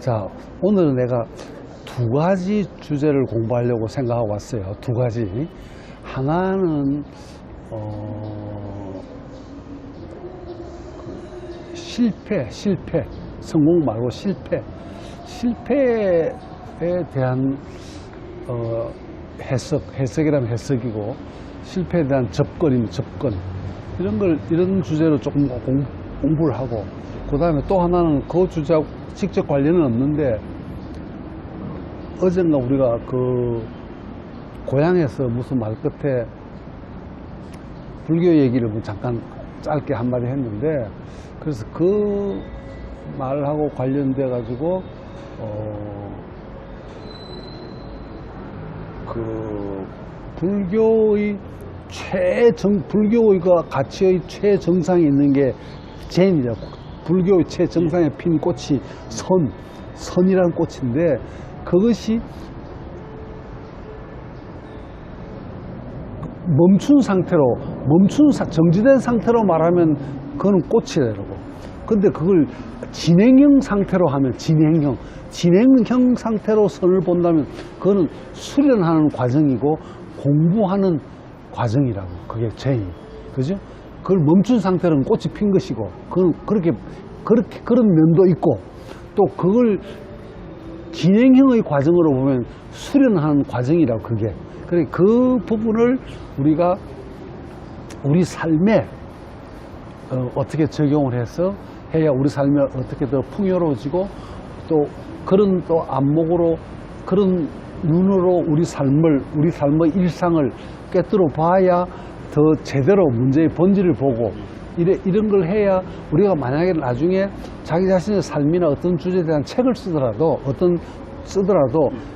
자, 오늘은 내가 두 가지 주제를 공부하려고 생각하고 왔어요. 두 가지. 하나는 실패, 성공 말고 실패에 대한 해석이라면 해석이고, 실패에 대한 접근. 이런 주제로 조금 공부를 하고, 그 다음에 또 하나는 그 주제하고 직접 관련은 없는데, 어젠가 우리가 그 고향에서 무슨 말 끝에 불교 얘기를 잠깐 짧게 한마디 했는데, 그래서 그 말하고 관련돼 가지고 그 불교의 가치의 최정상에 있는 게 젠이라고. 불교의 최정상에 핀 꽃이 선이라는 꽃인데, 그것이 정지된 상태로 말하면 그거는 꽃이라고. 근데 그걸 진행형 상태로 하면, 진행형 상태로 선을 본다면 그거는 수련하는 과정이고 공부하는 과정이라고. 그게 제이. 그죠? 그걸 멈춘 상태로는 꽃이 핀 것이고, 그건 그런 면도 있고, 또 그걸 진행형의 과정으로 보면 수련하는 과정이라고, 그게. 그래, 그 부분을 우리가 우리 삶에 어떻게 적용을 해서 해야 우리 삶이 어떻게 더 풍요로워지고, 또 그런 또 안목으로, 그런 눈으로 우리 삶의 일상을 꿰뚫어 봐야 더 제대로 문제의 본질을 보고, 이런 걸 해야 우리가 만약에 나중에 자기 자신의 삶이나 어떤 주제에 대한 책을 쓰더라도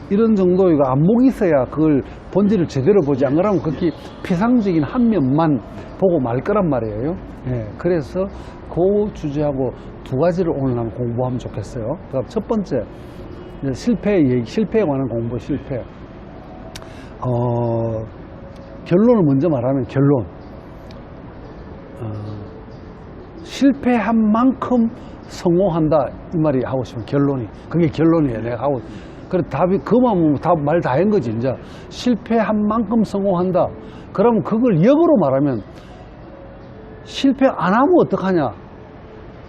이런 정도의 안목이 있어야 그걸 본질을 제대로 보지, 안 그러면 그렇게 피상적인 한 면만 보고 말 거란 말이에요. 예, 그래서 그 주제하고 두 가지를 오늘 한번 공부하면 좋겠어요. 그럼 첫 번째, 실패에 관한 공부. 결론을 먼저 말하면, 실패한 만큼 성공한다, 이 말이 하고 싶은 결론이. 그게 결론이에요, 내가 하고. 그래, 답이, 그만 말 다 한 거지, 이제. 실패한 만큼 성공한다. 그러면 그걸 역으로 말하면, 실패 안 하면 어떡하냐?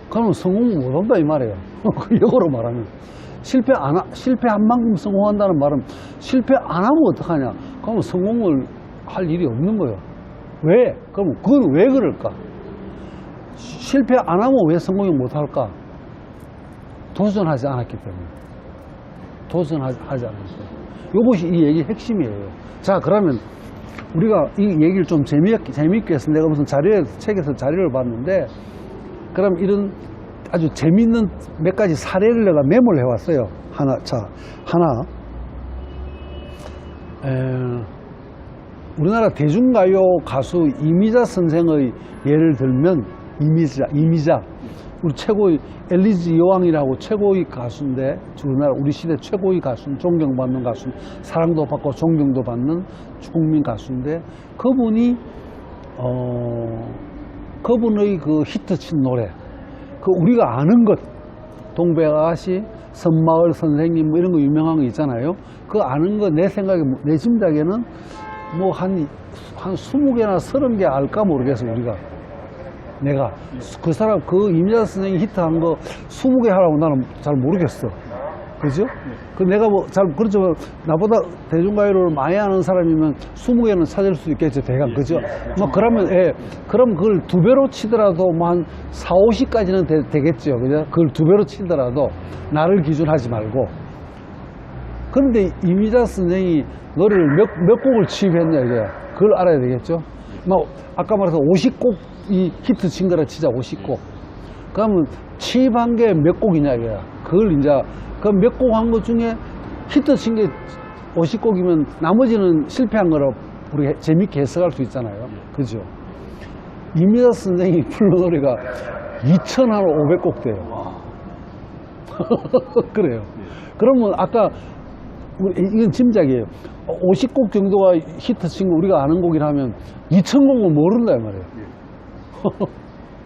그러면 성공 못 한다, 이 말이에요. 역으로 말하면. 실패한 만큼 성공한다는 말은, 실패 안 하면 어떡하냐? 그러면 성공을 할 일이 없는 거예요. 왜? 그럼 그건 왜 그럴까? 실패 안 하면 왜 성공을 못 할까? 도전하지 않았기 때문에. 도전하지 않았어요. 이것이 이 얘기의 핵심이에요. 자, 그러면 우리가 이 얘기를 좀 재미있게 해서, 내가 무슨 책에서 자료를 봤는데, 그럼 이런 아주 재미있는 몇 가지 사례를 내가 메모를 해왔어요. 하나. 우리나라 대중가요 가수 이미자 선생의 예를 들면, 이미자. 우리 최고의 엘리즈 여왕이라고 최고의 가수인데, 우리 시대 최고의 가수, 존경받는 가수, 사랑도 받고 존경도 받는 국민 가수인데, 그분의 그 히트친 노래, 그 우리가 아는 것, 동백아가씨, 섬마을 선생님, 뭐 이런 거 유명한 거 있잖아요. 그 아는 거, 내 생각에, 내 짐작에는 뭐 한 20개나 30개 알까 모르겠어, 우리가. 내가 그 사람, 그 이미자 선생님이 히트한 거 20개 하라고 나는 잘 모르겠어. 그죠? 그 내가 그렇죠. 나보다 대중가요를 많이 아는 사람이면 20개는 찾을 수 있겠죠, 대강. 그죠? 뭐, 그러면, 그럼 그걸 2배로 치더라도 뭐 한 4, 50까지는 되겠죠. 그죠? 그걸 2배로 치더라도 나를 기준하지 말고. 그런데 이미자 선생이 노래를 몇 곡을 취입했냐, 이게. 그걸 알아야 되겠죠? 뭐, 아까 말해서 50곡이 히트 친 거라 치자, 50곡. 그러면 취입한 게 몇 곡이냐, 이거야. 그걸 이제, 그 몇 곡 한 것 중에 히트 친 게 50곡이면 나머지는 실패한 거라 우리가 재밌게 해석할 수 있잖아요. 그죠? 이미자 선생이 부른 노래가 2,500곡 돼요. 그래요. 그러면 아까, 이건 짐작이에요. 50곡 정도가 히트 친 거 우리가 아는 곡이라면 2,000곡은 모른다, 이 말이에요.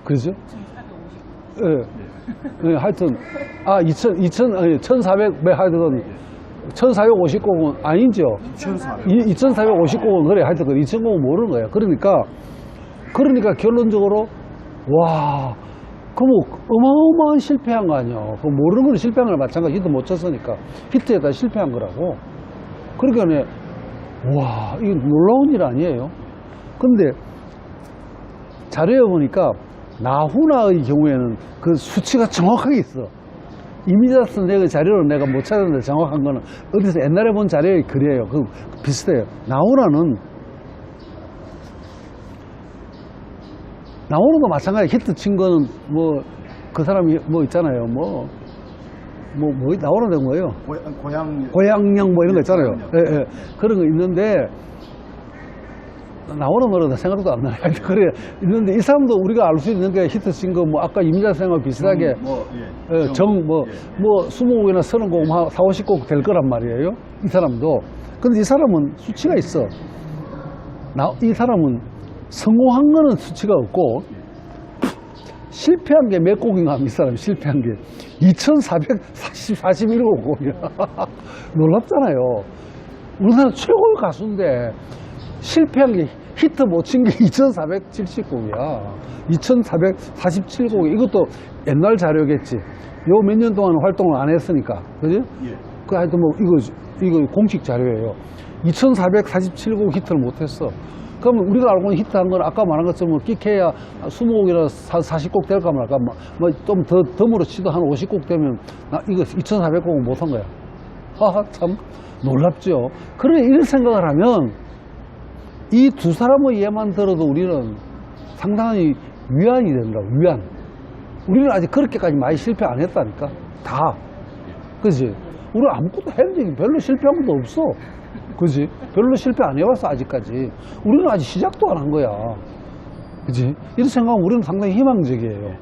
그죠? 예. 예, 하여튼, 1400, 하여튼, 1450곡은 아니죠. 2450곡은 그래. 하여튼, 2000곡은 모르는 거야. 그러니까 결론적으로, 와, 그 뭐, 어마어마한 실패한 거 아니야. 그 모르는 건 실패한 거랑 마찬가지. 히트 못 쳤으니까. 히트에다 실패한 거라고. 그러니까, 와, 이거 놀라운 일 아니에요. 근데, 자료에 보니까, 나훈아의 경우에는 그 수치가 정확하게 있어. 이미자 선생의 자료를 내가 못 찾았는데 정확한 거는 어디서 옛날에 본 자료의 글이에요. 그 비슷해요. 나훈아도 마찬가지. 히트 친 거는 뭐 그 사람이 뭐 있잖아요. 나훈아 된 거예요. 고향령 뭐 이런 거 있잖아요. 예, 예. 그런 거 있는데 나오는 노래도 생각도 안 나요. 그래 있는데 이 사람도 우리가 알 수 있는 게 히트 친 거 뭐 아까 이민자 선생과 비슷하게 20곡이나 30곡, 40, 50곡 될 거란 말이에요. 이 사람도. 근데 이 사람은 수치가 있어. 이 사람은 성공한 거는 수치가 없고 실패한 게 몇 곡인가 하면 이 사람이 실패한 게 2441곡이야. 놀랍잖아요. 우리나라 최고의 가수인데 실패한 게 히트 못 친 게 2470곡이야. 2447곡이. 이것도 옛날 자료겠지. 요 몇 년 동안 활동을 안 했으니까. 그지? 예. 그 하여튼 뭐 이거 공식 자료예요. 2447곡 히트를 못 했어. 그러면 우리가 알고 있는 히트한 건 아까 말한 것처럼 끼케야 20곡이나 40곡 될까 말까. 좀 더 덤으로 치도 한 50곡 되면 이거 2400곡은 못 한 거야. 하하, 참 놀랍죠. 그래, 이런 생각을 하면 이 두 사람의 예만 들어도 우리는 상당히 위안이 된다. 위안. 우리는 아직 그렇게까지 많이 실패 안 했다니까. 다. 그지? 우리 아무것도 한 적이 별로 실패한 것도 없어. 그지? 별로 실패 안 해왔어, 아직까지. 우리는 아직 시작도 안 한 거야. 그지? 이런 생각하면 우리는 상당히 희망적이에요.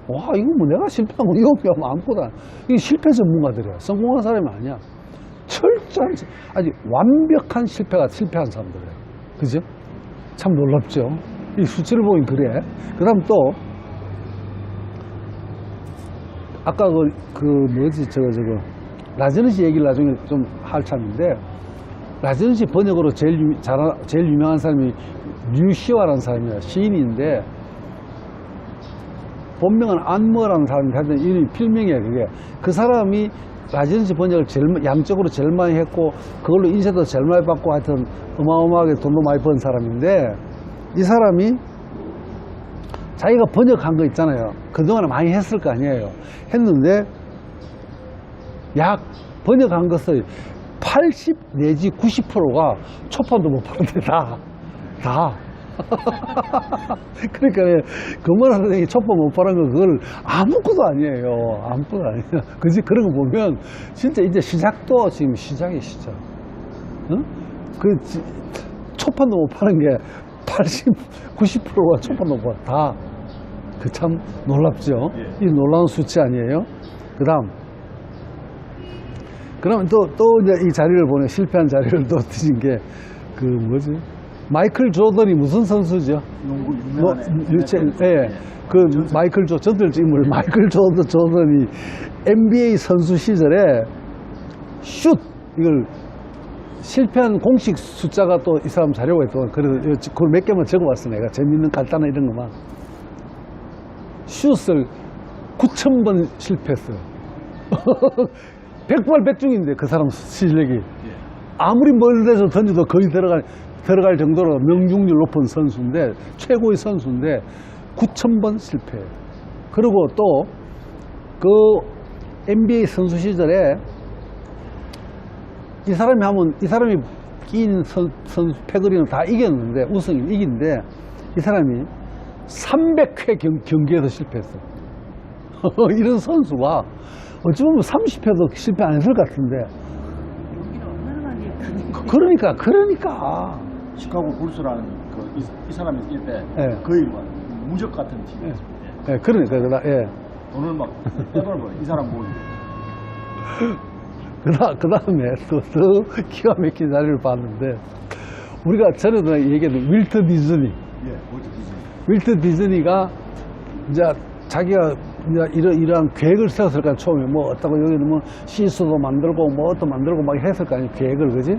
와, 이거 뭐 내가 실패한 거, 이거 뭐 아무것도 안. 이게 실패 전문가들이야. 성공한 사람이 아니야. 철저한, 아주 완벽한 실패한 사람들이에요. 그죠? 참 놀랍죠? 이 수치를 보면 그래. 그 다음 또, 아까 라제르 씨 얘기를 나중에 좀 할 참인데, 라제르 씨 번역으로 제일 유명한 사람이 류시와라는 사람이야. 시인인데, 본명은 안머라는 사람인데, 하여튼 이름이 필명이야, 그게. 그 사람이 라제르 씨 번역을 양적으로 제일 많이 했고, 그걸로 인쇄도 제일 많이 받고, 하여튼 어마어마하게 돈도 많이 번 사람인데, 이 사람이 자기가 번역한 거 있잖아요. 그동안에 많이 했을 거 아니에요. 했는데, 번역한 것을 80 내지 90%가 초판도 못 파는데 다. 그러니까 금원아 선생님이 초판 못 파는 거 그걸 아무것도 아니에요. 아무것도 아니에요. 그지? 그런 거 보면 진짜 이제 시작도 지금 시작. 응? 초판도 못 파는 게 80, 90%가 초판도 못 파. 다. 그 참 놀랍죠? 이 놀라운 수치 아니에요? 그러면 또 이제 이 자료를 보내, 실패한 자료를 또 드신 게, 마이클 조던이 무슨 선수죠? 농구 유명한 마이클 조던이 NBA 선수 시절에 이걸 실패한 공식 숫자가 또 이 사람 자료가 있더만. 그래서 그걸 몇 개만 적어봤어, 내가. 재밌는 간단한 이런 것만. 슛을 9,000번 실패했어요. 백발백중인데 그 사람 실력이. 아무리 멀리 데서 던져도 거의 들어갈 정도로 명중률 높은 선수인데, 최고의 선수인데 9,000번 실패해요. 그리고 또 그 NBA 선수 시절에 이 사람이 끼인 선수 패거리는 다 이겼는데, 우승이 이긴데, 이 사람이 300회 경기에서 실패했어. 이런 선수가 어찌 보면 30회도 실패 안 했을 것 같은데. 그러니까. 시카고 불스라는 이 사람이 뛸 때 거의 막 무적 같은 팀이었습니다. 그러니까. 돈을 막 빼버려. 이 사람 보고. 그 다음에 또 기가 막힌 자리를 봤는데, 우리가 전에도 얘기했던 윌트 디즈니. 윌트 디즈니가 이제 자기가 이러한 계획을 세웠을 거 아니야. 처음에 뭐 어떻고 여기는 뭐 시스도 만들고 뭐 또 만들고 막 했을 거 아니야. 계획을, 그지?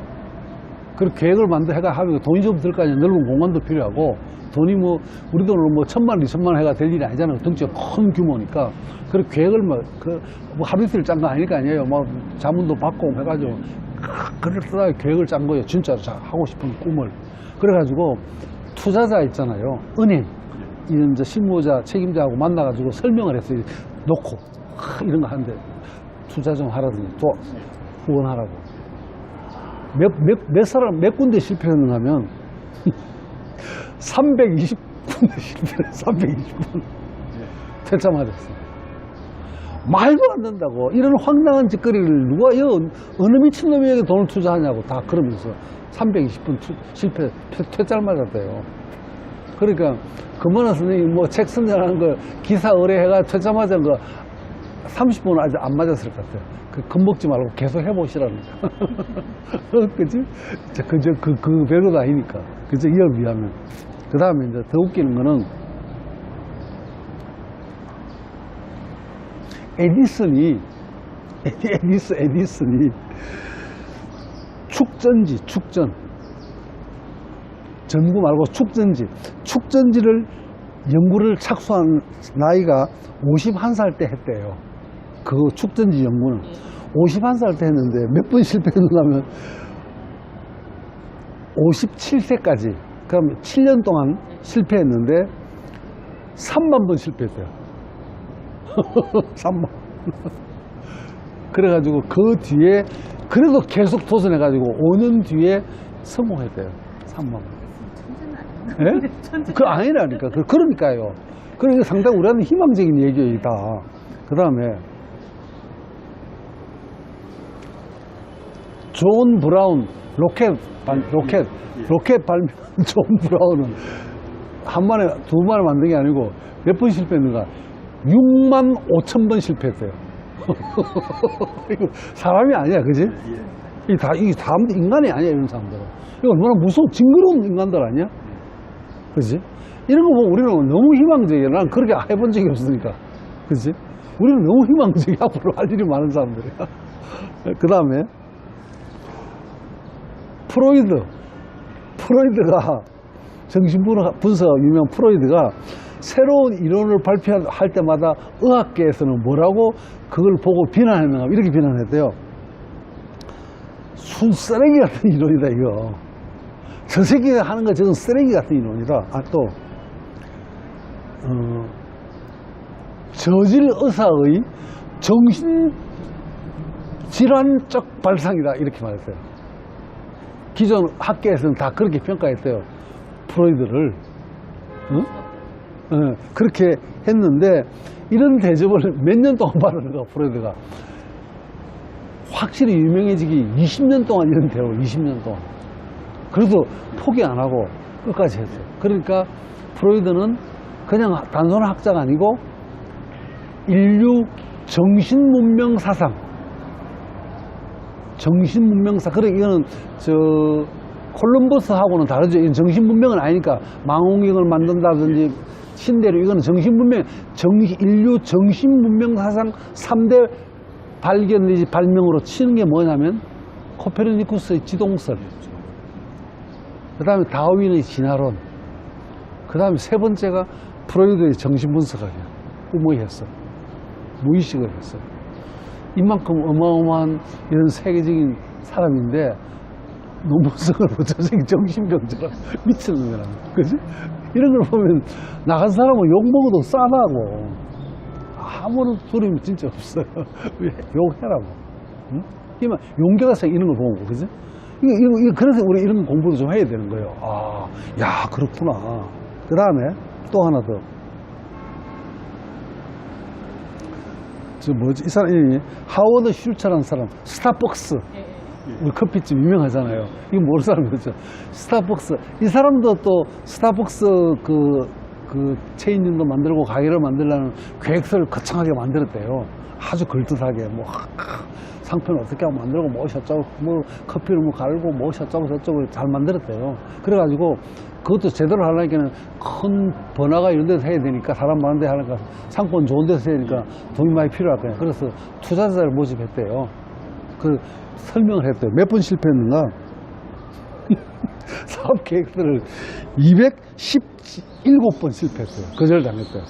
그 계획을 해가 하면 돈이 좀 들 거 아니야. 넓은 공간도 필요하고 돈이 뭐 우리 돈으로 뭐 1,000만, 2,000만 해가 될 일이 아니잖아요. 덩치가 큰 규모니까. 그 계획을 뭐 하루 이틀 짠 거 아닐 거 아니에요. 뭐 자문도 받고 해가지고 그럴싸하게 계획을 짠 거예요. 진짜로 하고 싶은 꿈을. 그래가지고 투자자 있잖아요. 은행 이런 이제 실무자 책임자하고 만나가지고 설명을 했어요. 놓고 이런 거 하는데 투자 좀 하라더니 또 후원하라고. 몇 군데 실패했는가 하면 320군데 실패를 320군 퇴짜 맞았어요. 말도 안 된다고. 이런 황당한 짓거리를 누가 어느 미친놈에게 돈을 투자하냐고 다 그러면서 320분 실패 퇴짜를 맞았대요. 그러니까 금만원 선생님 뭐 책 선전하는 거 기사 의뢰해가 퇴짜 맞은 거 30분은 아직 안 맞았을 것 같아요. 겁먹지 말고 계속 해보시라는 거. 그치? 그 별것도 아니니까. 그치? 이걸 비하면. 그 다음에 이제 더 웃기는 거는 에디슨이 축전. 전구 말고 축전지를 연구를 착수한 나이가 51살 때 했대요. 그 축전지 연구는 51살 때 했는데 몇 번 실패했는가 하면 57세까지 그러면 7년 동안 실패했는데 3만 번 실패했대요. 3만. 그래가지고 그 뒤에 그래도 계속 도전해가지고 5년 뒤에 성공했대요. 3만 번. 예? 그 아니라니까. 그러니까요. 그러니까 상당히 우리한테 희망적인 얘기예요, 다. 그 다음에 존 브라운 로켓 발명 존 브라운은 한 번에 두 번에 만든 게 아니고 몇 번 실패했는가? 6만 5천 번 실패했어요. 이거 사람이 아니야, 그지? 이게 다 인간이 아니야, 이런 사람들은. 이거 얼마나 무서운 징그러운 인간들 아니야? 그지? 이런 거 보면 우리는 너무 희망적이야. 난 그렇게 해본 적이 없으니까. 그지? 우리는 너무 희망적이야. 앞으로 할 일이 많은 사람들이야. 그 다음에 프로이드가 정신분석 유명 프로이드가 새로운 이론을 발표할 때마다 의학계에서는 뭐라고 그걸 보고 비난했는가 이렇게 비난했대요. 순 쓰레기 같은 이론이다 이거. 저 새끼가 하는 거 저건 쓰레기 같은 이론이다. 또 저질 의사의 정신질환적 발상이다 이렇게 말했어요. 기존 학계에서는 다 그렇게 평가했대요. 프로이드를. 그렇게 했는데 이런 대접을 몇 년 동안 받는 거야 프로이드가. 확실히 유명해지기 20년 동안 이런 대우를 20년 동안. 그래도 포기 안 하고 끝까지 했어요. 그러니까 프로이드는 그냥 단순한 학자가 아니고 인류 정신문명사상 그래 이거는 콜럼버스하고는 다르죠. 이건 정신문명은 아니니까 망원경을 만든다든지 신대로 이거는 정신문명 인류 정신문명사상 3대 발견 내지 발명으로 치는 게 뭐냐면 코페르니쿠스의 지동설, 그 다음에 다윈의 진화론, 그 다음에 세 번째가 프로이드의 정신분석학이야. 무의했어. 무의식을 했어. 이만큼 어마어마한 이런 세계적인 사람인데 논문성을 못 찾으니 정신병처럼 미친놈이라는 거. 그지? 이런 걸 보면 나간 사람은 욕먹어도 싸다고. 아무런 소름이 진짜 없어요. 욕해라고. 응? 용기가 생 이런 걸 보고, 그지? 그래서 우리 이런 공부를 좀 해야 되는 거예요. 아, 야, 그렇구나. 그 다음에 또 하나 더. 이 사람이 하워드 슐처라는 사람, 스타벅스. 우리 커피집 유명하잖아요. 이거 모르는 사람이었죠. 스타벅스. 이 사람도 또 스타벅스 그 체인점도 만들고 가게를 만들려는 계획서를 거창하게 만들었대요. 아주 걸듯하게 뭐 상표는 어떻게 하면 만들고 뭐 어쩌고 뭐 커피를 뭐 갈고 뭐 어쩌고 저쩌고 잘 만들었대요. 그래가지고 그것도 제대로 하려니까는 큰 번화가 이런 데서 해야 되니까, 사람 많은 데 하니까, 상권 좋은 데서 해야 되니까 돈이 많이 필요할 거예요. 그래서 투자자를 모집했대요. 그 설명을 했대요. 몇 번 실패했는가? 사업 계획서를 217번 실패했어요. 거절당했어요.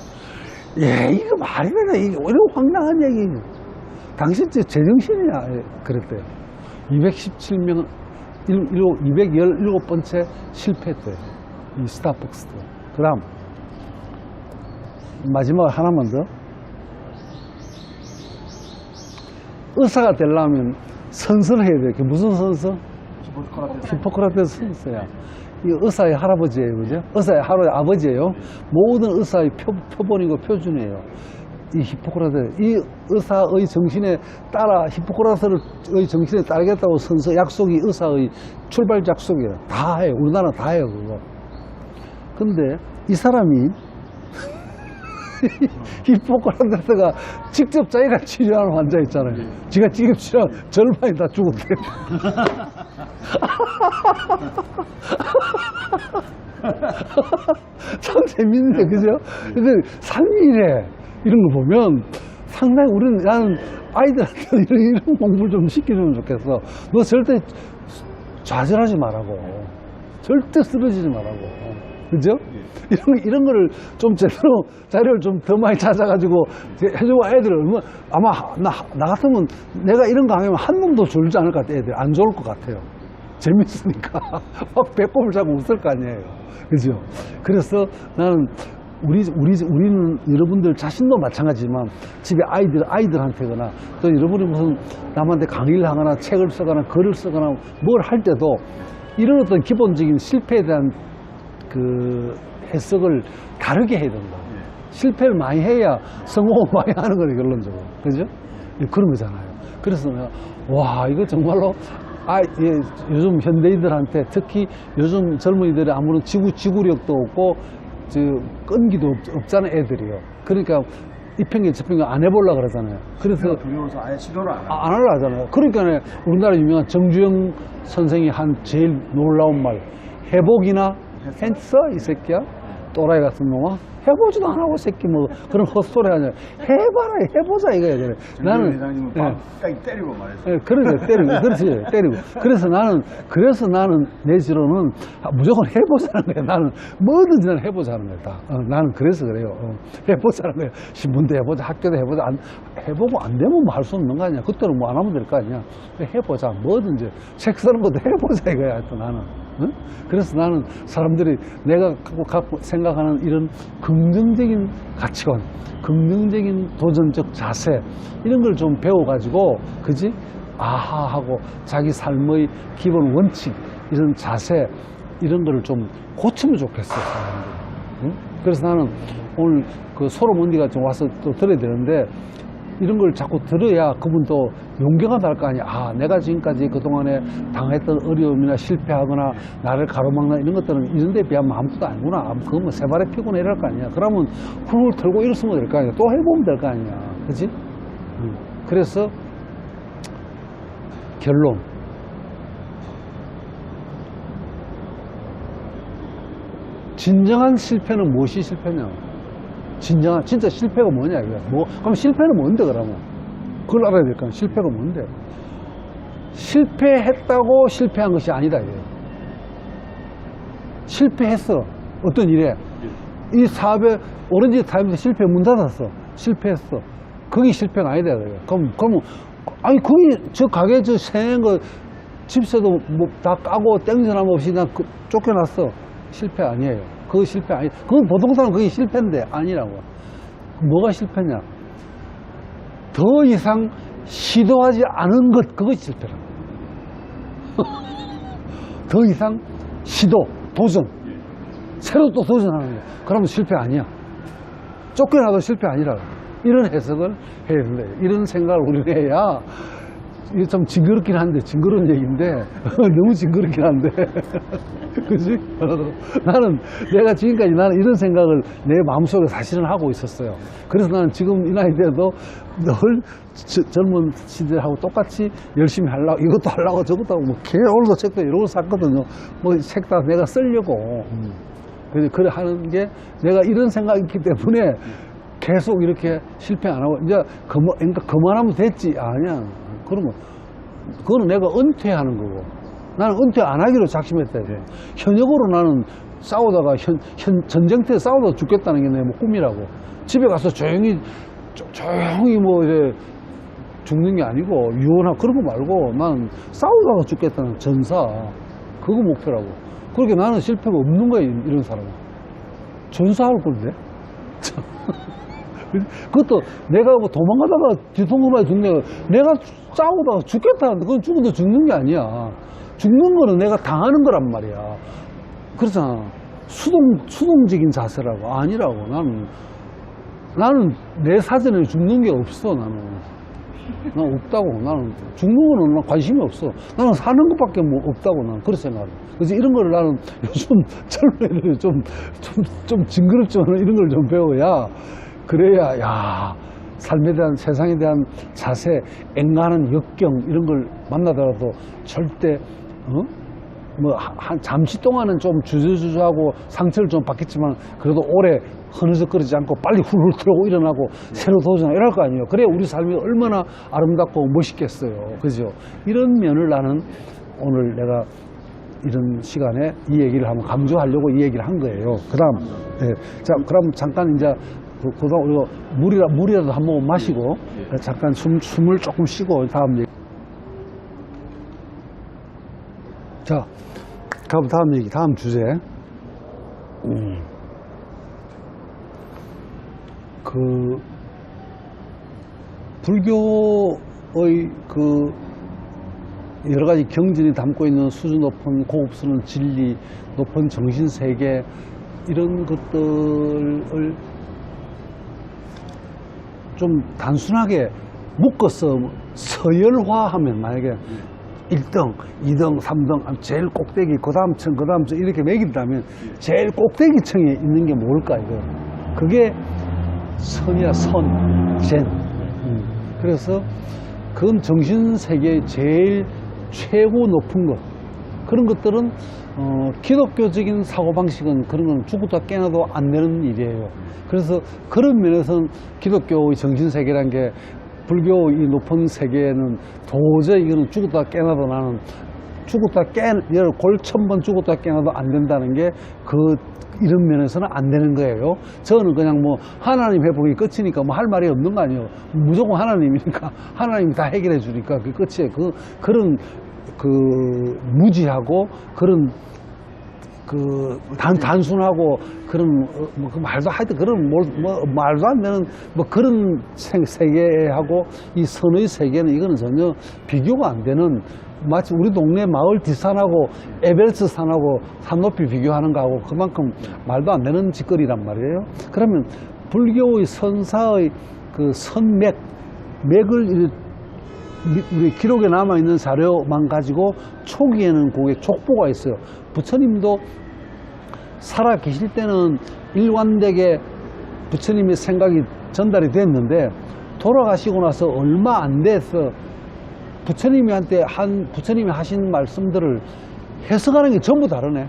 예, 이거 말이 되나? 이게 이런 황당한 얘기. 당신 제정신이냐? 예, 그랬대요. 217번째 실패했대요. 이 스타벅스도. 그 다음, 마지막 하나만 더. 의사가 되려면 선서를 해야 돼요. 그게 무슨 선서? 히포크라테스 선서야. 이 의사의 할아버지예요, 그죠? 의사의 아버지예요. 모든 의사의 표본이고 표준이에요. 이 히포크라테스, 이 의사의 정신에 따라, 히포크라테스의 정신에 따르겠다고 선서 약속이 의사의 출발 약속이에요. 다 해요. 우리나라 다 해요, 그거. 근데 이 사람이 히포크라테스가 직접 자기가 치료하는 환자 있잖아요. 지가 직접 치료하는 절반이 다 죽었대요. 참 재밌는데, 그죠? 근데 삶이래. 이런 거 보면 상당히 나는 아이들한테 이런 공부를 좀 시켜주면 좋겠어. 너 절대 좌절하지 말라고. 절대 쓰러지지 말라고. 그죠? 이런 거를 좀 제대로 자료를 좀 더 많이 찾아가지고 해주고 애들은 아마 나 같으면 내가 이런 거 하면 한 놈도 졸지 않을 것 같아. 애들 안 좋을 것 같아요. 재밌으니까 막 배꼽을 잡고 웃을 거 아니에요. 그죠? 그래서 나는 우리는 여러분들 자신도 마찬가지지만 집에 아이들한테거나 또 여러분이 무슨 남한테 강의를 하거나 책을 쓰거나 글을 쓰거나 뭘 할 때도 이런 어떤 기본적인 실패에 대한 그 해석을 다르게 해야 된다. 실패를 많이 해야 성공을 많이 하는 거예요, 결론적으로. 그죠? 그런 거잖아요. 그래서 내가, 와, 이거 정말로, 요즘 현대인들한테 특히 요즘 젊은이들이 아무런 지구력도 없고, 끈기도 없잖아요, 애들이요. 그러니까 이 편견, 저 편견 안 해보려고 그러잖아요. 그래서. 두려워서 아예 시도를 안 하고. 안 하려고 하잖아요. 그러니까 우리나라 유명한 정주영 선생이 한 제일 놀라운 말, 회복이나 했어? 이 새끼야? 또라이 같은 놈아? 해보지도 안 하고, 새끼 뭐, 그런 헛소리 하냐. 해봐라, 해보자, 이거야. 그래. 나는. 회장님은 딱 때리고 말했어. 예, 그러니까 때리고, 그렇지, 때리고. 그래서 나는 내지로는 무조건 해보자는 거야. 나는 뭐든지 나는 해보자는 거야. 다. 나는 그래서 그래요. 해보자는 거야. 신문도 해보자, 학교도 해보자. 해보고 안 되면 뭐 할 수 없는 거 아니야. 그때는 뭐 안 하면 될 거 아니야. 해보자, 뭐든지. 책 쓰는 것도 해보자, 이거야. 하여튼 나는. 응? 그래서 나는 사람들이 내가 갖고 생각하는 이런 긍정적인 가치관, 긍정적인 도전적 자세, 이런 걸 좀 배워가지고, 그지? 아하 하고 자기 삶의 기본 원칙, 이런 자세, 이런 거를 좀 고치면 좋겠어, 사람들이. 응? 그래서 나는 오늘 그 소로몬디가 좀 와서 또 들어야 되는데, 이런 걸 자꾸 들어야 그분도 용기가 날 거 아니야. 아, 내가 지금까지 그동안에 당했던 어려움이나 실패하거나 나를 가로막는 이런 것들은 이런 데 비하면 아무것도 아니구나. 그거 뭐 세 발에 피고 내려갈 거 아니야. 그러면 훌훌 털고 일었으면 될 거 아니야. 또 해보면 될 거 아니야. 그지? 그래서 결론. 진정한 실패는 무엇이 실패냐? 진짜 실패가 뭐냐, 이거야. 그럼 실패는 뭔데, 그러면? 그걸 알아야 될 거 아니야. 실패가 뭔데? 실패했다고 실패한 것이 아니다, 이거야. 실패했어. 어떤 일에. 이 사업에, 오렌지 타임에서 실패 문 닫았어. 실패했어. 그게 실패가 아니다, 이거야. 그러면, 아니, 거기, 저 가게 생긴 거, 집세도 뭐 다 까고 땡전함 없이 나 쫓겨났어. 실패 아니에요. 그거 실패 아니에요. 그건 보통 사람은 그게 실패인데 아니라고. 뭐가 실패냐? 더 이상 시도하지 않은 것, 그것이 실패라고. 더 이상 시도, 도전, 새로 또 도전하는 거야. 그러면 실패 아니야. 쫓겨나도 실패 아니라고. 이런 해석을 해야 된다. 이런 생각을 우리가 해야 이게 좀 징그럽긴 한데, 징그러운 얘기인데, 너무 징그럽긴 한데. 그지? 나는, 내가 지금까지 나는 이런 생각을 내 마음속에 사실은 하고 있었어요. 그래서 나는 지금 이 나이 때도 늘 젊은 시대하고 똑같이 열심히 하려고, 이것도 하려고 저것도 하고, 뭐, 오늘도 책도 이런 거 샀거든요. 뭐, 책 다 내가 쓰려고. 그래 하는 게 내가 이런 생각이 있기 때문에 계속 이렇게 실패 안 하고, 이제 그만하면 됐지. 아니야. 그런 거. 그거는 내가 은퇴하는 거고. 나는 은퇴 안 하기로 작심했다. 현역으로 나는 싸우다가, 전쟁터에 싸우다가 죽겠다는 게 내 뭐 꿈이라고. 집에 가서 조용히 뭐 이래 죽는 게 아니고, 유언하고 그런 거 말고, 나는 싸우다가 죽겠다는 전사. 그거 목표라고. 그렇게 나는 실패가 없는 거야, 이런 사람은. 전사할 건데? 그것도 내가 뭐 도망가다가 뒤통수에 죽는 거, 내가 싸우다가 죽겠다는데, 그건 죽어도 죽는 게 아니야. 죽는 거는 내가 당하는 거란 말이야. 그렇잖아. 수동적인 자세라고. 아니라고. 나는 내 사전에 죽는 게 없어, 나는. 난 없다고. 나는 죽는 거는 난 관심이 없어. 나는 사는 것밖에 뭐 없다고 나는 그렇게 생각해. 그래서 이런 걸 나는 요즘 젊은 애들이 좀 징그럽지만 이런 걸 좀 배워야, 그래야, 야, 삶에 대한, 세상에 대한 자세, 앵간한 역경, 이런 걸 만나더라도 절대, 잠시 동안은 좀 주저주저하고 상처를 좀 받겠지만, 그래도 오래 흐느적거리지 않고 빨리 훌훌 들어오고 일어나고 새로 도전하고 이럴 거 아니에요. 그래야 우리 삶이 얼마나 아름답고 멋있겠어요. 그죠? 이런 면을 나는 오늘 내가 이런 시간에 이 얘기를 한번 강조하려고 이 얘기를 한 거예요. 그 다음, 네. 자, 그럼 잠깐 이제, 그다음 우리가 물이라도 한 모금 마시고, 잠깐 숨을 조금 쉬고, 다음 얘기. 자, 그럼 다음 얘기, 다음 주제. 불교의 여러 가지 경전이 담고 있는 수준 높은 고급스러운 진리, 높은 정신세계, 이런 것들을 좀 단순하게 묶어서 서열화하면, 만약에 1등, 2등, 3등, 제일 꼭대기, 그 다음 층, 그 다음 층, 이렇게 매긴다면 제일 꼭대기 층에 있는 게 뭘까, 이거. 그게 선이야, 선, 젠. 그래서 그건 정신세계의 제일 최고 높은 것. 그런 것들은, 기독교적인 사고방식은 그런 건 죽었다 깨나도 안 되는 일이에요. 그래서 그런 면에서는 기독교의 정신세계라는 게 불교의 이 높은 세계에는 도저히 이거는 죽었다 깨나도 나는 골 1000번 죽었다 깨나도 안 된다는 게 이런 면에서는 안 되는 거예요. 저는 그냥 뭐 하나님 회복이 끝이니까 뭐 할 말이 없는 거 아니에요. 무조건 하나님이니까 하나님이 다 해결해 주니까 그게 끝이에요. 그런 무지하고 그런 단순하고 그런 말도 하여튼 그런 말도 안 되는 그런 세계하고 이 선의 세계는 이거는 전혀 비교가 안 되는, 마치 우리 동네 마을 뒷산하고 에베레스트 산하고 산 높이 비교하는 거하고 그만큼 말도 안 되는 짓거리란 말이에요. 그러면 불교의 선사의 그 맥을 우리 기록에 남아있는 자료만 가지고 초기에는 그게 족보가 있어요. 부처님도 살아 계실 때는 일관되게 부처님의 생각이 전달이 됐는데, 돌아가시고 나서 얼마 안 돼서 부처님이 하신 말씀들을 해석하는 게 전부 다르네.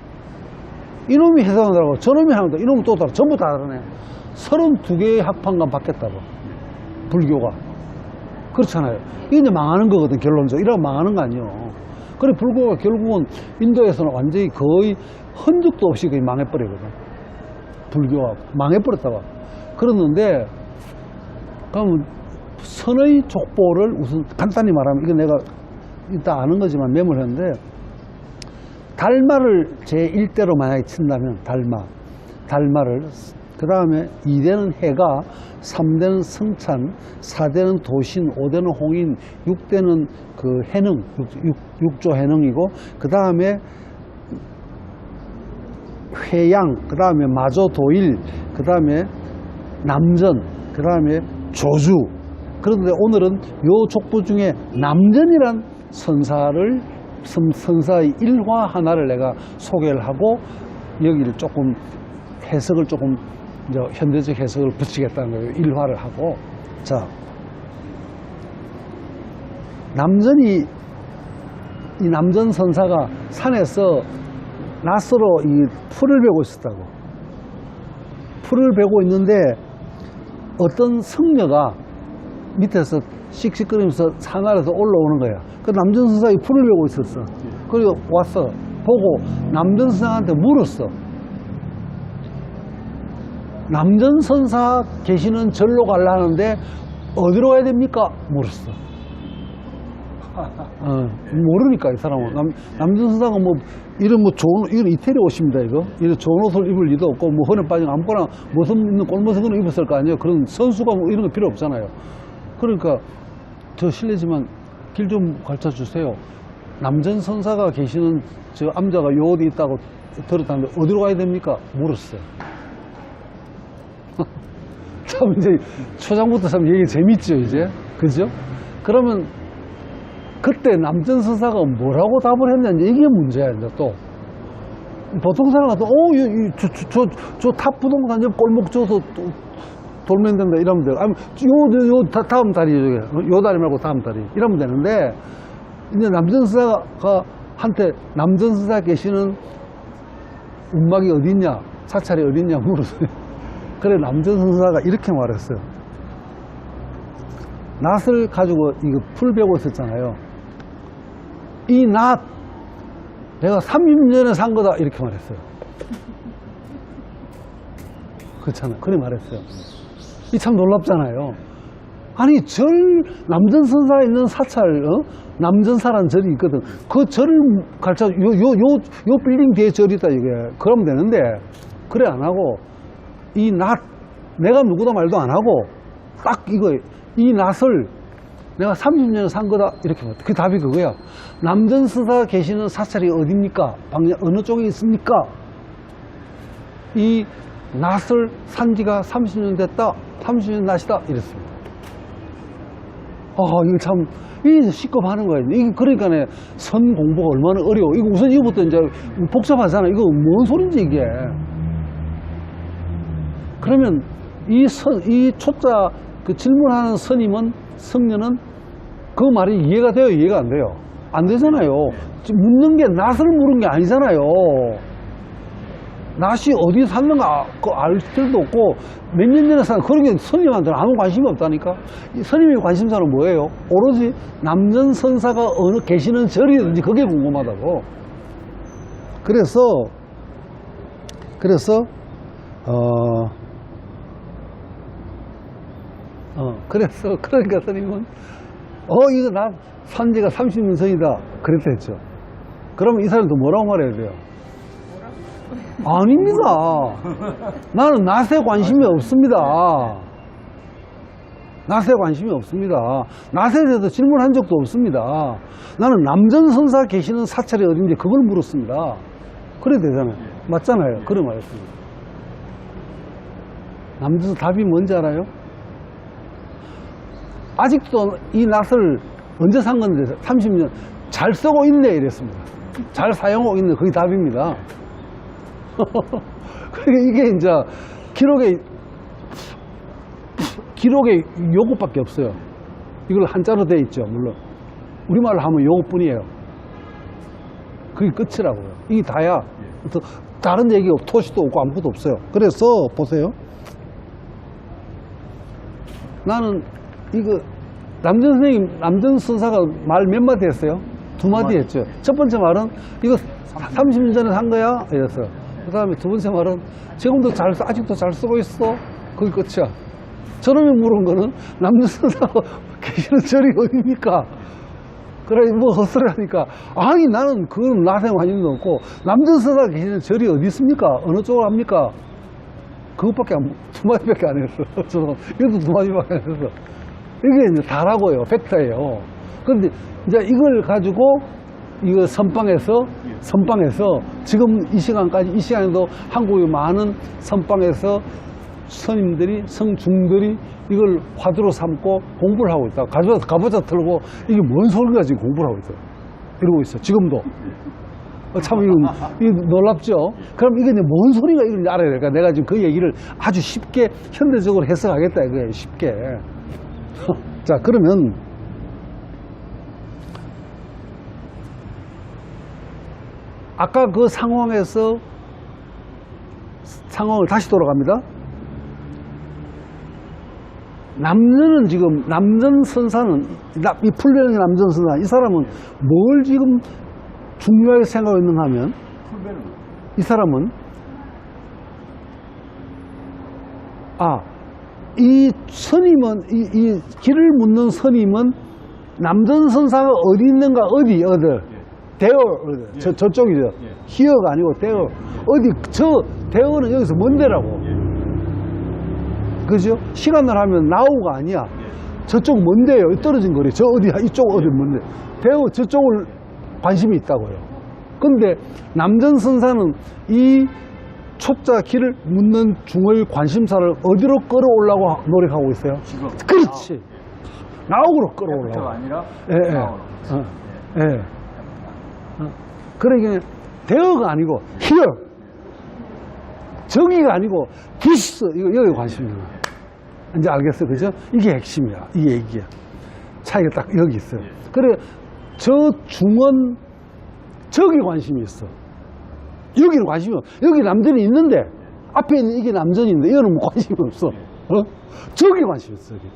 이놈이 해석하더라고, 저놈이 하는데 이놈은 또 다르고, 전부 다 다르네. 32개의 학판관 바뀌었다고, 불교가. 그렇잖아요. 이게 망하는 거거든, 결론적으로. 이러면 망하는 거 아니에요. 그래, 불교가 결국은 인도에서는 완전히 거의 흔적도 없이 거의 망해버리거든. 불교가 망해버렸다고. 그랬는데, 그러면 선의 족보를 우선 간단히 말하면, 이거 내가 일단 아는 거지만 메모를 했는데, 달마를 제1대로 만약에 친다면, 달마를, 그 다음에 2대는 해가, 3대는 성찬, 4대는 도신, 5대는 홍인, 6대는 그 해능, 6조 해능이고, 그 다음에 회양, 그 다음에 마조도일, 그 다음에 남전, 그 다음에 조주, 그런데 오늘은 요 족보 중에 남전이란 선사의 일화 하나를 내가 소개를 하고 여기를 조금 해석을 조금 이제 현대적 해석을 붙이겠다는 거예요. 일화를 하고. 자, 이 남전 선사가 산에서 낯으로 이 풀을 베고 있었다고. 풀을 베고 있는데 어떤 성녀가 밑에서 씩씩거리면서 산 아래서 올라오는 거야. 그 남전 선사가 풀을 베고 있었어. 그리고 왔어. 보고 남전 선사한테 물었어. 남전 선사 계시는 절로 가려는데 어디로 가야 됩니까? 물었어. 모르니까 이 사람은. 남전 선사가 뭐 이런 이런 이태리 옷입니다 이거. 이런 좋은 옷을 입을 리도 없고 뭐 허리 빠진 아무거나 모습 있는 꼴모습은 입었을 거 아니에요. 그런 선수가 뭐 이런 거 필요 없잖아요. 그러니까 저 실례지만 길 좀 가르쳐 주세요. 남전 선사가 계시는 저 암자가 요 어디 있다고 들었다는데 어디로 가야 됩니까? 물었어요. 참 이제 초장부터 참 얘기 재밌죠 이제, 그죠? 그러면 그때 남전 선사가 뭐라고 답을 했는지 이게 문제야 이제 또. 보통 사람 같은 저 탑 부동산 옆 골목 줘서 돌면 된다 이러면 돼요. 아니면 다음 다리 요 다리 말고 다음 다리 이러면 되는데, 이제 남전 선사가 한테 남전 선사 계시는 운막이 어딨냐, 사찰이 어딨냐 물었어요. 그래 남전 선사가 이렇게 말했어요. 낫을 가지고 이거 풀 베고 있었잖아요. 이 낫 내가 30년 전에 산 거다 이렇게 말했어요. 그렇잖아요. 그래 말했어요. 이 참 놀랍잖아요. 아니 남전 선사가 있는 사찰, 남전사라는 절이 있거든. 그 절을 가르쳐 요 빌딩 뒤에 절이 있다 이게. 그러면 되는데 그래 안 하고 이 낫 내가 누구다 말도 안 하고 딱 이 낫을 내가 30년에 산 거다 이렇게 말해. 그 답이 그거야. 남전 선사가 계시는 사찰이 어디입니까? 어느 쪽에 있습니까? 이 낫을 산 지가 30년 됐다. 30년 낫이다 이랬습니다. 이거 참 이게 시급하는 거야. 이게 그러니까 선 공부가 얼마나 어려워. 이거 우선 이거부터 이제 복잡하잖아. 이거 뭔 소린지 이게. 그러면 이 초자 그 질문하는 성녀는 그 말이 이해가 돼요? 이해가 안 돼요? 안 되잖아요. 묻는 게 낫을 물은 게 아니잖아요. 낫이 어디 샀는가 알 필요도 없고 몇 년 전에 산 그런 게 스님한테는 아무 관심이 없다니까. 스님의 관심사는 뭐예요? 오로지 남전 선사가 어느 계시는 절이든지 그게 궁금하다고. 그래서 그러니까 스님은 이거 나 산지가 30년 전이다 그랬다 했죠. 그러면 이 사람도 뭐라고 말해야 돼요? 아닙니다. 나는 낫에 관심이 없습니다. 낫에 관심이 없습니다. 낫에 대해서 질문한 적도 없습니다. 나는 남전 선사 계시는 사찰이 어딘지 그걸 물었습니다. 그래야 되잖아요. 맞잖아요. 그래 말했습니다. 남전 답이 뭔지 알아요? 아직도 이 낫을 언제 산 건데 30년 잘 쓰고 있네 이랬습니다. 잘 사용하고 있네. 그게 답입니다. 그러니까 이게 이제 기록에 요것밖에 없어요. 이걸 한자로 되어 있죠. 물론 우리말로 하면 요것뿐이에요. 그게 끝이라고요. 이게 다야. 다른 얘기 토시도 없고 아무것도 없어요. 그래서 보세요. 나는 이거 남전 선생님, 남전 선사가 말 몇 마디 했어요? 2마디 했죠. 첫 번째 말은 이거 30년 전에 산 거야? 이랬어요. 그 다음에 두 번째 말은 지금도 아직도 잘 쓰고 있어? 그게 끝이야. 저놈이 물은 거는 남전 선사가 계시는 절이 어디입니까? 그래, 뭐 헛소리 하니까, 아니, 나는 그건 나한테 관심도 없고, 남전 선사가 계시는 절이 어디 있습니까? 어느 쪽으로 합니까? 그것밖에 두 마디밖에 안 했어. 이것도 두 마디밖에 안 했어. 이게 이제 다라고요. 팩트예요. 그런데 이제 이걸 가지고 이거 선방에서 지금 이 시간까지 이 시간에도 한국의 많은 선방에서 스님들이, 성중들이 이걸 화두로 삼고 공부를 하고 있다. 가보자 틀고 이게 뭔 소리가 지금 공부를 하고 있어요. 이러고 있어. 지금도. 참 이거 놀랍죠? 그럼 이게 뭔 소리가 이런지 알아야 될까? 내가 지금 그 얘기를 아주 쉽게 현대적으로 해석하겠다 이거예요. 쉽게. 자, 그러면 아까 그 상황에서 상황을 다시 돌아갑니다. 남전은 지금 남전선사는 이 풀변의 남전선사 이 사람은 뭘 지금 중요하게 생각하고 있는가 하면 이 사람은 이 스님은 이 길을 묻는 스님은 남전선사가 어디 있는가 어디 대어 저쪽이죠. 히어가 아니고 대어 어디 저 대어는 여기서 먼 데라고 그죠? 시간을 하면 나우가 아니야. 저쪽 먼데요. 떨어진 거리. 저 어디 이쪽 어디 먼데. 대어 저쪽을 관심이 있다고요. 근데 남전선사는 이 촉자 길을 묻는 중의 관심사를 어디로 끌어올라고 노력하고 있어요? 지금. 그렇지. 나옥으로 끌어올라고. 아니라 그러니까 대어가 아니고 히어. 저기가 아니고 디스. 이거 여기 관심이 있는 거야. 이제 알겠어. 그죠? 이게 핵심이야. 이 얘기야. 차이가 딱 여기 있어요. 그래, 저 중원, 저기 관심이 있어. 여기는 관심이 없어. 여기 남전이 있는데, 앞에 있는 이게 남전인데, 이거는 뭐 관심이 없어. 저기 관심이 있어. 저기.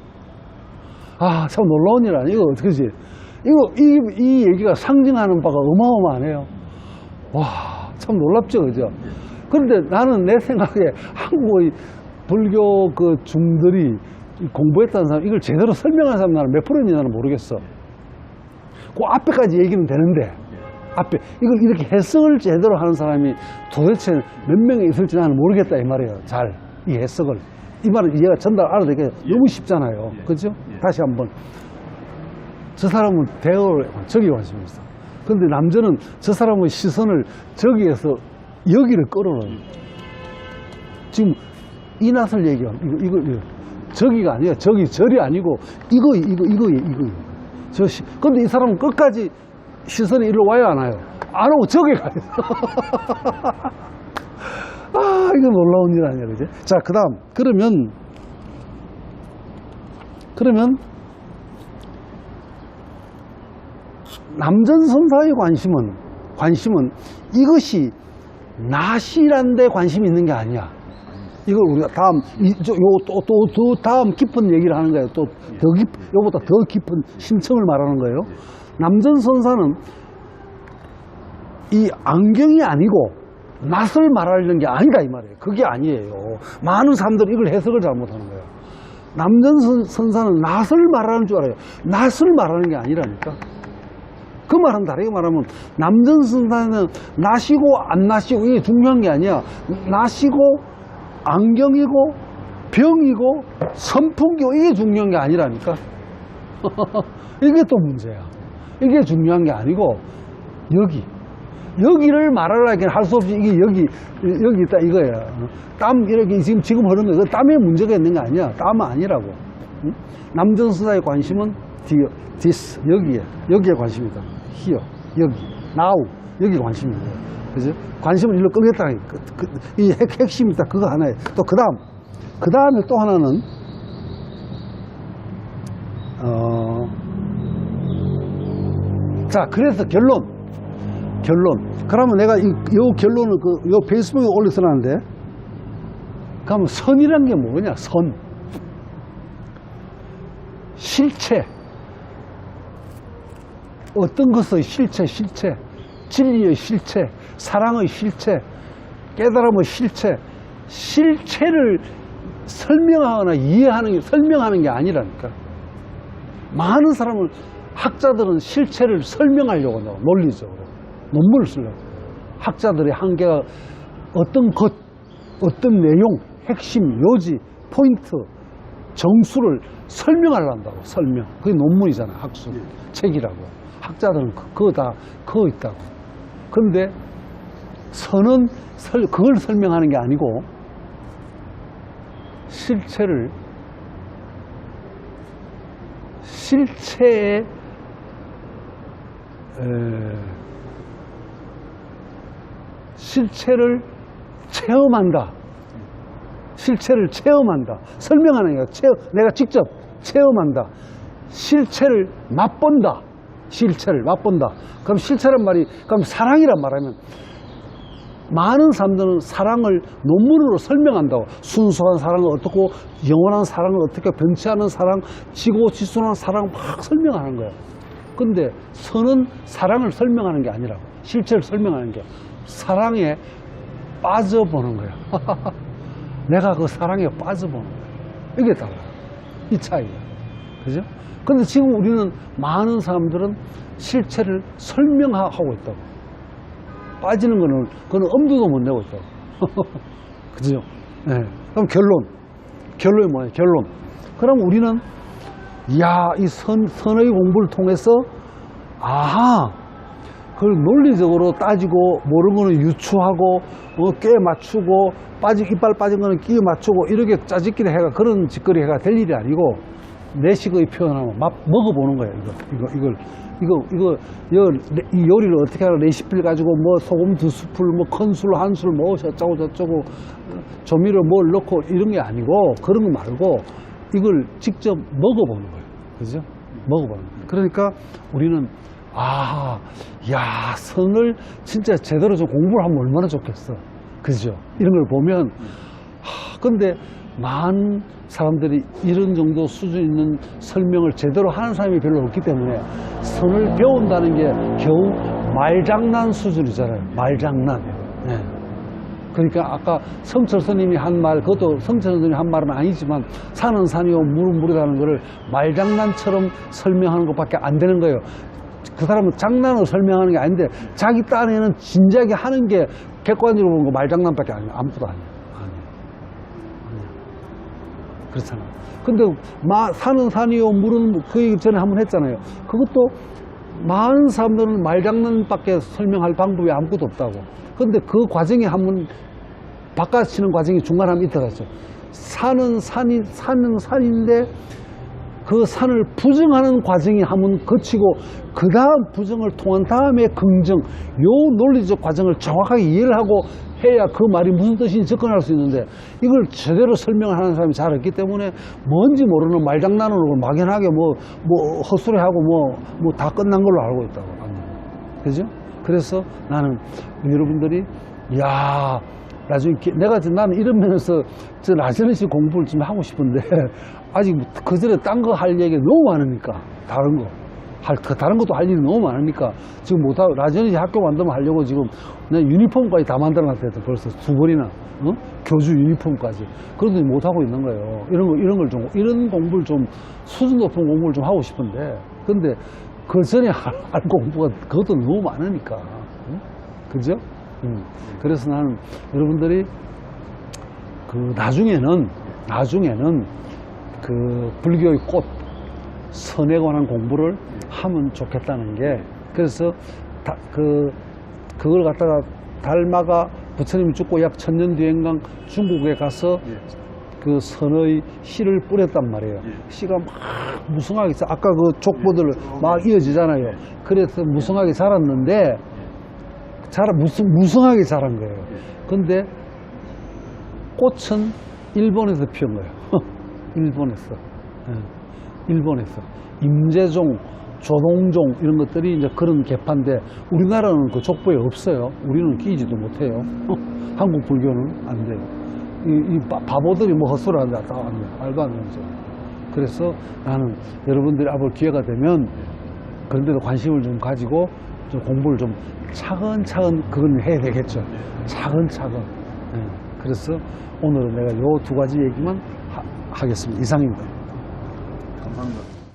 참 놀라운 일 아니야. 이거 어떡하지? 이 얘기가 상징하는 바가 어마어마하네요. 와, 참 놀랍죠. 그죠? 그런데 나는 내 생각에 한국의 불교 그 중들이 공부했다는 사람, 이걸 제대로 설명하는 사람 나는 몇 프로인지 나는 모르겠어. 그 앞에까지 얘기는 되는데, 앞에, 이걸 이렇게 해석을 제대로 하는 사람이 도대체 몇 명이 있을지 나는 모르겠다, 이 말이에요. 잘, 이 해석을. 이 말은 이해가 전달 알아듣기가 너무 쉽잖아요. 그죠? 다시 한번. 저 사람은 대어를, 저기 관심이 있어. 근데 남자는 저 사람의 시선을 저기에서 여기를 끌어넣어요. 지금 이 낯을 얘기하면 이거 저기가 아니야. 절이 아니고 이거. 근데 이 사람은 끝까지 시선이 이리로 와요, 안 와요? 안 오고 저기 가요. 이거 놀라운 일 아니야, 그지? 자, 그 다음. 그러면 남전선사의 관심은 이것이 낫이란 데 관심이 있는 게 아니야. 이걸 우리가 또 다음 깊은 얘기를 하는 거예요. 요보다 더 깊은 심층을 말하는 거예요. 남전선사는 이 안경이 아니고 낫을 말하려는 게 아니다, 이 말이에요. 그게 아니에요. 많은 사람들이 이걸 해석을 잘못하는 거예요. 남전선사는 낫을 말하는 줄 알아요. 낫을 말하는 게 아니라니까. 그 말은 다르게 말하면 남전선사는 낫이고 안 낫이고 이게 중요한 게 아니야. 낫이고 안경이고 병이고 선풍기고 이게 중요한 게 아니라니까. 이게 또 문제야. 이게 중요한 게 아니고 여기를 말하려기는 할 수 없이 이게 여기 있다 이거야. 땀 이렇게 지금 흐르는 거 땀에 문제가 있는 게 아니야. 땀은 아니라고. 응? 남전선사의 관심은 디스 여기에 관심이다. 히어 여기 나우 여기 관심이고, 그죠? 관심을 일로 끌겠다. 이 핵심이 딱 그거 하나에 또 그 다음에 또 하나는 자, 그래서 결론. 그러면 내가 요 결론을 요 페이스북에 올려서놨는데, 그러면 선이란 게 뭐냐? 선. 실체. 어떤 것의 실체. 진리의 실체. 사랑의 실체. 깨달음의 실체. 실체를 설명하거나 설명하는 게 아니라니까. 많은 사람은 학자들은 실체를 설명하려고 해요. 논리적으로. 논문을 쓰려고. 학자들의 한계가 어떤 것, 어떤 내용, 핵심, 요지, 포인트, 정수를 설명하려 한다고. 설명. 그게 논문이잖아요. 학술. 책이라고. 학자들은 그거 있다고. 근데 선은 그걸 설명하는 게 아니고 실체를 실체의 실체를 체험한다. 실체를 체험한다. 설명하는 게 내가 직접 체험한다. 실체를 맛본다. 실체를 맛본다. 그럼 실체란 말이, 그럼 사랑이란 말하면, 많은 사람들은 사랑을 논문으로 설명한다고. 순수한 사랑은 어떻고, 영원한 사랑은 어떻게, 변치 않은 사랑, 지고지순한 사랑 막 설명하는 거예요. 근데 선은 사랑을 설명하는 게 아니라고. 실체를 설명하는 게 사랑에 빠져보는 거야. 내가 그 사랑에 빠져보는 거야. 이게 달라요. 이 차이야. 그죠? 근데 지금 우리는 많은 사람들은 실체를 설명하고 있다고. 빠지는 거는, 그건 엄두도 못 내고 있다고. 그죠? 네. 그럼 결론이 뭐예요? 결론. 그럼 우리는, 이야, 이 선의 공부를 통해서, 아하, 그걸 논리적으로 따지고, 모르는 거는 유추하고, 꽤 맞추고, 이빨 빠진 거는 끼 맞추고, 이렇게 짜집기를 해가, 그런 짓거리 해가 될 일이 아니고, 내식의 표현하면 먹어보는 거예요. 이 요리를 어떻게 하나 레시피를 가지고 뭐 소금 2스푼, 뭐 큰술, 한술, 뭐 어쩌고 저쩌고, 조미료 뭘 넣고 이런 게 아니고, 그런 거 말고, 이걸 직접 먹어보는 거예요. 그죠? 먹어보는 거예요. 그러니까 우리는, 선을 진짜 제대로 좀 공부를 하면 얼마나 좋겠어. 그죠? 이런 걸 보면, 근데 많은 사람들이 이런 정도 수준 있는 설명을 제대로 하는 사람이 별로 없기 때문에 선을 배운다는 게 겨우 말장난 수준이잖아요. 말장난. 네. 그러니까 아까 성철 스님이 한 말, 그것도 성철 스님이 한 말은 아니지만, 산은 산이요 물은 물이라는 거를 말장난처럼 설명하는 것밖에 안 되는 거예요. 그 사람은 장난으로 설명하는 게 아닌데, 자기 딴에는 진지하게 하는 게 객관적으로 보는 거 말장난밖에 아니에요. 아무것도 아니에요. 그렇잖아요. 근데 산은 산이요 물은, 그 얘기 전에 한번 했잖아요. 그것도 많은 사람들은 말장난밖에 설명할 방법이 아무것도 없다고. 근데 그 과정이 한번 바꿔치는 과정이 중간에 한번 있더라죠. 산은 산인데 그 산을 부정하는 과정이 한번 거치고, 그 다음 부정을 통한 다음에 긍정, 요 논리적 과정을 정확하게 이해를 하고 해야 그 말이 무슨 뜻인지 접근할 수 있는데, 이걸 제대로 설명을 하는 사람이 잘 없기 때문에 뭔지 모르는 말장난으로 막연하게 뭐 헛소리하고 뭐 다 끝난 걸로 알고 있다고. 그죠? 그래서 나는 여러분들이, 나중에 나는 이런 면에서 라저니 씨 공부를 좀 하고 싶은데, 아직 그전에 딴 거 할 얘기가 너무 많으니까, 다른 것도 할 일이 너무 많으니까 지금 못하고, 라저니 씨 학교 만들면 하려고 지금 내가 유니폼까지 다 만들어 놨대요. 벌써 2번이나 교주 유니폼까지. 그런데 못하고 있는 거예요. 이런 공부를 좀, 수준 높은 공부를 좀 하고 싶은데, 근데 그 전에 할 공부가 그것도 너무 많으니까. 그죠? 그래서 나는 여러분들이 나중에는 그 불교의 꽃, 선에 관한 공부를 하면 좋겠다는 게, 그래서 그걸 갖다가 달마가 부처님이 죽고 약 1000년 뒤인가 중국에 가서 그 선의 씨를 뿌렸단 말이에요. 씨가 막 무성하게, 아까 그 족보들 막 이어지잖아요. 그래서 무성하게 자랐는데, 무성하게 자란 거예요. 근데 꽃은 일본에서 피운 거예요. 일본에서. 임재종, 조동종 이런 것들이 이제 그런 계파인데, 우리나라는 그 족보에 없어요. 우리는 끼지도 못해요. 한국 불교는 안 돼요. 이 바보들이 뭐 헛소리 하는데 다 안 돼요. 말도 안 되는 거죠. 그래서 나는 여러분들이 앞으로 기회가 되면 그런 데도 관심을 좀 가지고 좀 공부를 좀 차근차근 그건 해야 되겠죠. 차근차근. 그래서 오늘은 내가 요 2가지 얘기만 하겠습니다. 이상입니다. 감사합니다.